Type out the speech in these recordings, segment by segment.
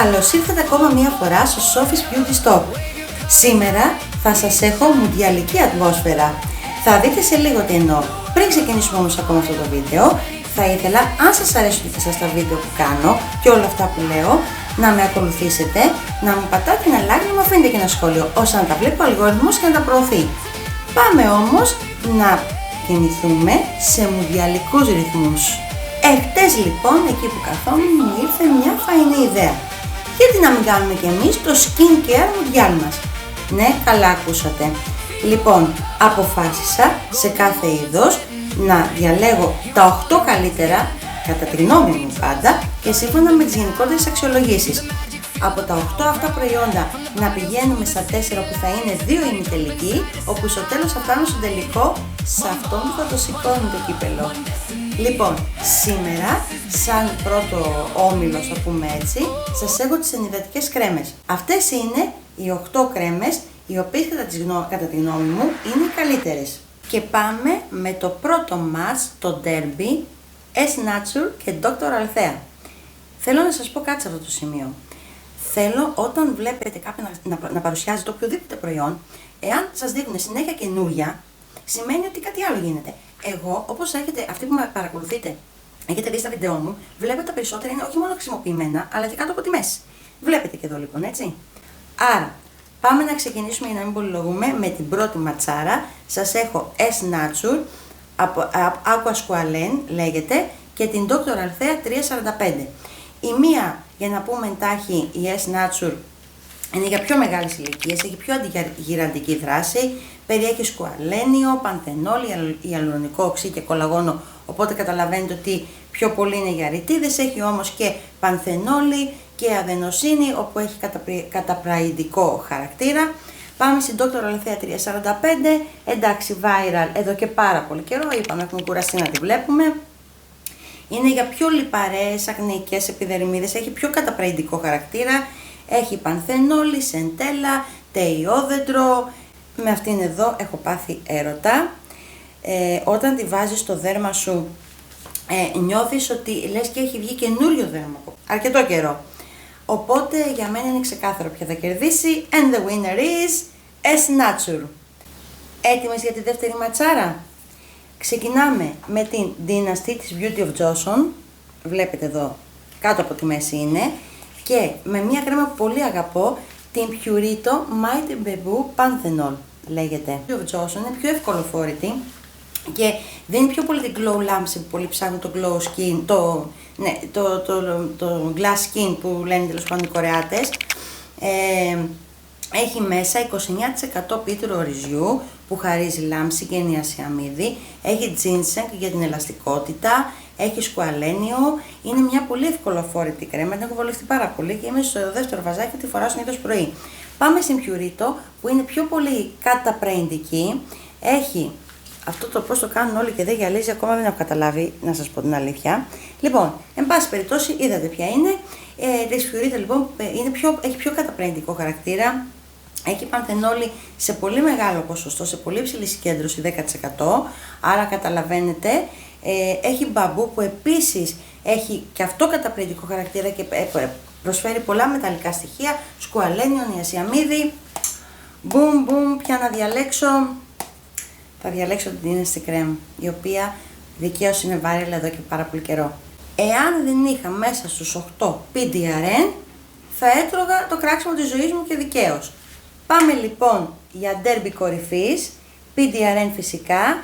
Καλώς ήρθατε ακόμα μία φορά στο Sophie's Beauty Stop. Σήμερα θα σας έχω μουντιαλική ατμόσφαιρα. Θα δείτε σε λίγο τι εννοώ. Πριν ξεκινήσουμε όμως ακόμα αυτό το βίντεο, θα ήθελα, αν σας αρέσουν και σας τα βίντεο που κάνω και όλα αυτά που λέω, να με ακολουθήσετε, να μου πατάτε ένα like, να μου αφήνετε και ένα σχόλιο, ώστε να τα βλέπει ο αλγόριθμος και να τα προωθεί. Πάμε όμως να κινηθούμε σε μουντιαλικούς ρυθμούς. Χτες λοιπόν, εκεί που καθόμουν, μου ήρθε μια φαϊνή ιδέα. Γιατί να μην κάνουμε κι εμείς το skincare μουντιάλ μας? Ναι, καλά ακούσατε. Λοιπόν, αποφάσισα σε κάθε είδος να διαλέγω τα 8 καλύτερα, κατά τη γνώμη μου πάντα, και σύμφωνα με τις γενικότερες αξιολογήσεις. Από τα 8 αυτά προϊόντα να πηγαίνουμε στα 4 που θα είναι 2 ημιτελικοί, όπου στο τέλος θα φτάνουμε στο τελικό, σε αυτόν που θα το σηκώνει το κύπελο. Λοιπόν, σήμερα, σαν πρώτο όμιλο, θα πούμε έτσι, σας έχω τις ενυδατικές κρέμες. Αυτές είναι οι 8 κρέμες, οι οποίες κατά τη γνώμη μου είναι οι καλύτερες. Και πάμε με το πρώτο μας, το Derby, S-Nature και Dr. Althea. Θέλω να σας πω κάτι σε αυτό το σημείο. Θέλω όταν βλέπετε κάποιον να παρουσιάζεται οποιοδήποτε προϊόν, εάν σας δείχνουν συνέχεια καινούρια, σημαίνει ότι κάτι άλλο γίνεται. Εγώ, όπως έχετε, αυτοί που με παρακολουθείτε, έχετε δει στα βίντεο μου, βλέπετε τα περισσότερα είναι όχι μόνο χρησιμοποιημένα, αλλά και κάτω από τη μέση. Βλέπετε και εδώ λοιπόν, έτσι. Άρα, πάμε να ξεκινήσουμε για να μην πολυλογούμε με την πρώτη ματσάρα. Σας έχω S-Nature, από Aqua Squalene λέγεται, και την Dr. Althea 345. Η μία, για να πούμε εντάχει, η S-Nature, είναι για πιο μεγάλες ηλικίες, έχει πιο αντιγυραντική δράση, περιέχει σκουαλένιο, πανθενόλ, ιαλουρονικό οξύ και κολαγόνο, οπότε καταλαβαίνετε ότι πιο πολύ είναι για ρητίδες, έχει όμως και πανθενόλη και αδενοσίνη, όπου έχει καταπραϊντικό χαρακτήρα. Πάμε στην Dr. Althea 345, εντάξει viral εδώ και πάρα πολύ καιρό, είπαμε έχουμε κουραστεί να τη βλέπουμε. Είναι για πιο λιπαρές ακνεϊκές επιδερμίδες, έχει πιο καταπραϊντικό χαρακτήρα, έχει πανθενόλη, σεντέλα, τεϊόδεντρο. Με αυτήν εδώ έχω πάθει έρωτα. Όταν τη βάζεις στο δέρμα σου, νιώθεις ότι λες και έχει βγει καινούριο δέρμα αρκετό καιρό. Οπότε για μένα είναι ξεκάθαρο ποια θα κερδίσει. And the winner is S-Nature. Έτοιμες για τη δεύτερη ματσάρα? Ξεκινάμε με την Dynasty της Beauty of Johnson. Βλέπετε εδώ, κάτω από τη μέση είναι. Και με μια κρέμα που πολύ αγαπώ, την Purito Mighty Bamboo Panthenol λέγεται. Η Beauty of Johnson είναι πιο ευκολοφόρητη και δίνει πιο πολύ την glow lamps που πολλοί ψάχνουν, το glow skin, το glass skin που λένε τέλος πάντων οι Κορεάτες. Έχει μέσα 29% πίτρο ρυζιού που χαρίζει λάμψη και νιασιαμίδι, έχει ginseng για την ελαστικότητα, έχει σκουαλένιο, είναι μια πολύ ευκολοφόρητη κρέμα, την έχω βολευτεί πάρα πολύ και είμαι στο δεύτερο βαζάκι και τη φοράω συνήθως πρωί. Πάμε στην Purito που είναι πιο πολύ καταπραϊντική, έχει αυτό το πώς το κάνουν όλοι και δεν γυαλίζει, ακόμα δεν έχω καταλάβει να σας πω την αλήθεια. Λοιπόν, εν πάση περιπτώσει είδατε ποια είναι, της Purito λοιπόν έχει πιο καταπραϊντικό χαρακτήρα. Έχει πανθενόλη σε πολύ μεγάλο ποσοστό, σε πολύ υψηλή συγκέντρωση 10%, άρα καταλαβαίνετε. Έχει μπαμπού που επίσης έχει και αυτό καταπληκτικό χαρακτήρα και προσφέρει πολλά μεταλλικά στοιχεία, σκουαλένιο, νιασιαμίδι. Μπουμ, πια να διαλέξω. Θα διαλέξω την Dynasty Creme, η οποία δικαίως είναι viral εδώ και πάρα πολύ καιρό. Εάν δεν είχα μέσα στους 8 PDRN, θα έτρωγα το κράξιμο της ζωής μου και δικαίως. Πάμε λοιπόν για Derby κορυφής, PDRN φυσικά,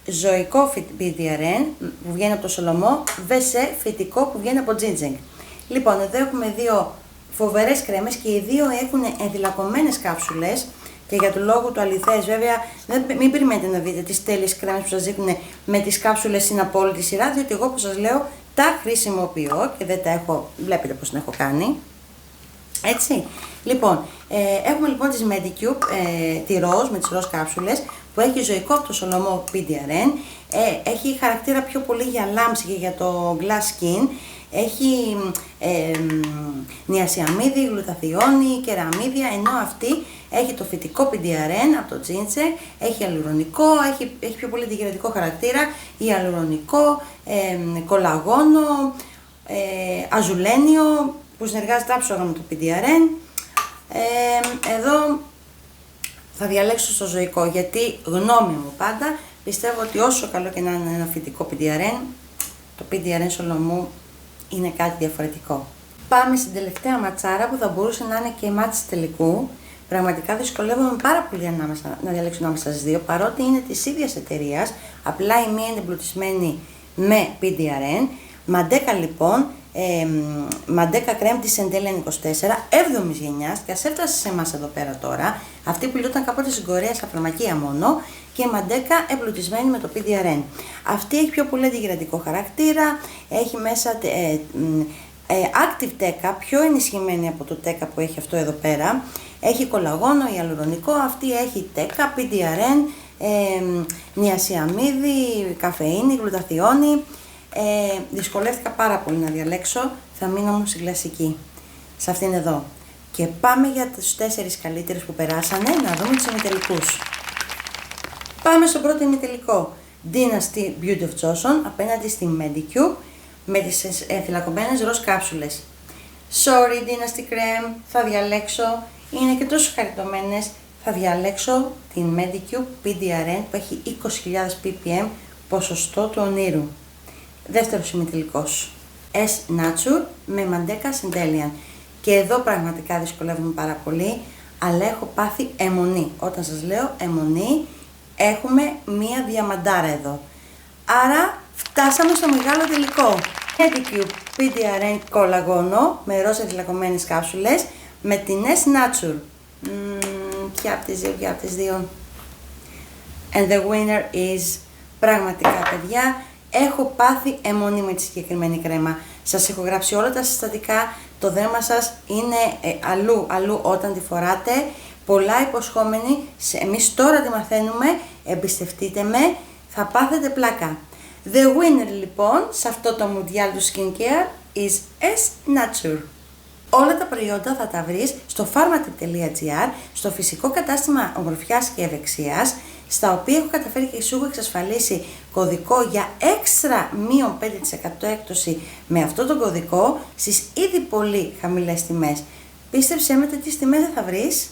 ζωικό PDRN που βγαίνει από το Σολομό, VC φυτικό που βγαίνει από ginseng. Λοιπόν, εδώ έχουμε δύο φοβερές κρέμες και οι δύο έχουν ενδυλακωμένες κάψουλες και για το λόγο του αληθές βέβαια μην περιμένετε να δείτε τις τέλειες κρέμες που σας δείχνουν με τις κάψουλες στην απόλυτη σειρά, διότι εγώ όπως σας λέω τα χρησιμοποιώ και δεν τα έχω, βλέπετε πως την έχω κάνει. Έτσι, λοιπόν, έχουμε λοιπόν τις Medicube, τη ροζ με τις ροζ κάψουλες που έχει ζωικό από το Σολομό PDRN, έχει χαρακτήρα πιο πολύ για λάμψη και για το glass skin, έχει νιασιαμίδι, γλουταθιόνι, κεραμίδια, ενώ αυτή έχει το φυτικό PDRN από το ginseng, έχει αλουρονικό, έχει πιο πολύ αντιγυραντικό χαρακτήρα, ιαλουρονικό, κολαγόνο, αζουλένιο, που συνεργάζεται άψογα με το PDRN. Εδώ θα διαλέξω στο ζωικό, γιατί γνώμη μου πάντα πιστεύω ότι όσο καλό και να είναι ένα φυτικό PDRN, το PDRN Solomou είναι κάτι διαφορετικό. Πάμε στην τελευταία ματσάρα που θα μπορούσε να είναι και η μάτσα τελικού. Πραγματικά δυσκολεύομαι πάρα πολύ να διαλέξω ανάμεσα στις δύο, παρότι είναι της ίδιας εταιρείας, απλά η μία είναι εμπλουτισμένη με PDRN. Μαντέκα λοιπόν, Μαντέκα κρέμ της Centellian 24, 7ης γενιάς, και ας έφτασε σε εμάς εδώ πέρα τώρα, αυτή που λιόταν κάποτε στην Κορέα στα φαρμακεία μόνο, και Μαντέκα εμπλουτισμένη με το PDRN. Αυτή έχει πιο πολύ αντιγυρατικό χαρακτήρα, έχει μέσα active TECA, πιο ενισχυμένη από το TECA που έχει αυτό εδώ πέρα. Έχει κολαγόνο, ιαλουρονικό, αυτή έχει TECA, PDRN, νιασιαμίδι, καφεΐνη, γλουταθιόνη. Δυσκολεύτηκα πάρα πολύ να διαλέξω, θα μείνω όμως στην κλασική, σε αυτήν εδώ. Και πάμε για τους 4 καλύτερους που περάσανε, να δούμε τους ημιτελικούς. Πάμε στον πρώτο ημιτελικό, Dynasty Beauty of Johnson απέναντι στη Medicube με τις θυλακωμένες ροζ κάψουλες. Sorry Dynasty Creme, θα διαλέξω, είναι και τόσο χαριτωμένες, θα διαλέξω την Medicube PDRN που έχει 20.000 ppm, ποσοστό του ονείρου. Δεύτερος ημιτελικός, S Nature με Μαντέκα Centellian. Και εδώ πραγματικά δυσκολεύομαι πάρα πολύ, αλλά έχω πάθει αιμονή. Όταν σας λέω αιμονή, έχουμε μία διαμαντάρα εδώ. Άρα φτάσαμε στο μεγάλο τελικό. Medicube PDRN κολαγόνο με ροζ θυλακωμένες κάψουλες με την S Nature. Ποια από τις δύο. And the winner is, πραγματικά παιδιά, έχω πάθει αιμονή με τη συγκεκριμένη κρέμα. Σας έχω γράψει όλα τα συστατικά, το δέρμα σας είναι αλλού όταν τη φοράτε. Πολλά υποσχόμενη, εμείς τώρα τη μαθαίνουμε, εμπιστευτείτε με, θα πάθετε πλάκα. The winner λοιπόν σε αυτό το Mundial του Skincare is S Nature. Όλα τα προϊόντα θα τα βρεις στο pharmatip.gr, στο φυσικό κατάστημα ομορφιάς και ευεξίας, στα οποία έχω καταφέρει και σου έχω εξασφαλίσει κωδικό για έξτρα μείον 5% έκπτωση με αυτό τον κωδικό στις ήδη πολύ χαμηλές τιμές. Πίστεψέ με, τις τιμές δεν θα βρεις